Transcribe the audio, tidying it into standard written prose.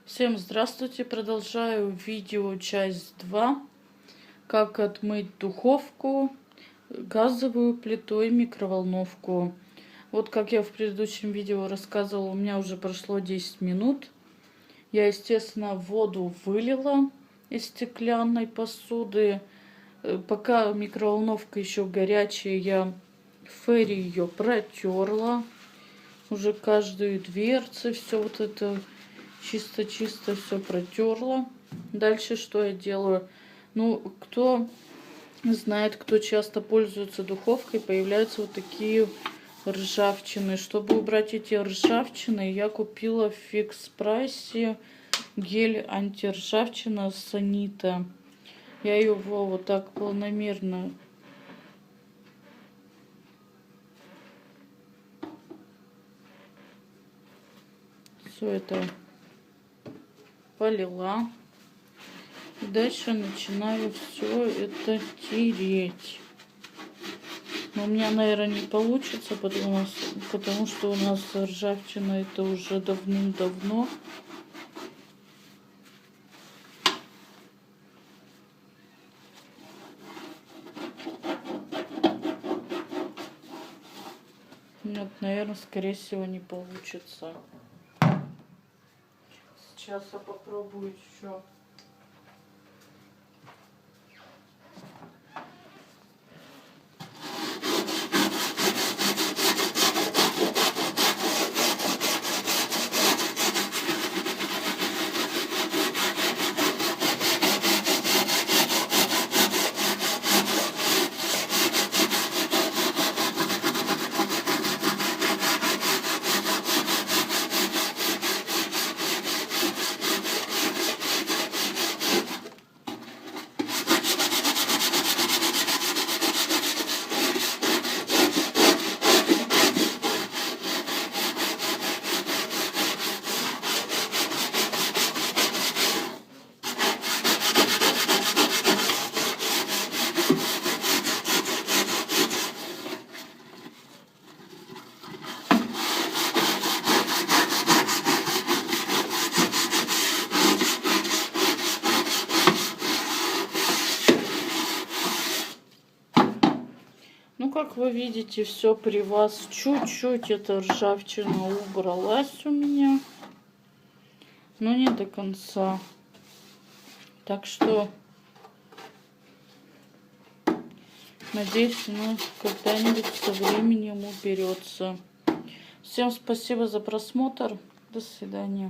Всем здравствуйте! Продолжаю видео часть 2. Как отмыть духовку, газовую плиту и микроволновку. Вот как я в предыдущем видео рассказывала, у меня уже прошло 10 минут. Я, естественно, воду вылила из стеклянной посуды. Пока микроволновка еще горячая, я фэри ее протерла. Уже каждую дверцу, все вот это чисто-чисто все протерла. Дальше что я делаю? Ну, кто знает, кто часто пользуется духовкой, появляются вот такие ржавчины. Чтобы убрать эти ржавчины, я купила в фикс прайсе гель антиржавчина Санита. Я его вот так планомерно все это полила. И дальше начинаю все это тереть. Но у меня, наверное, не получится, потому что у нас ржавчина это уже давным-давно. Нет, наверное, скорее всего, не получится. Сейчас я попробую еще. Ну, как вы видите, все при вас. Чуть-чуть эта ржавчина убралась у меня, но не до конца. Так что, надеюсь, когда-нибудь со временем уберется. Всем спасибо за просмотр. До свидания.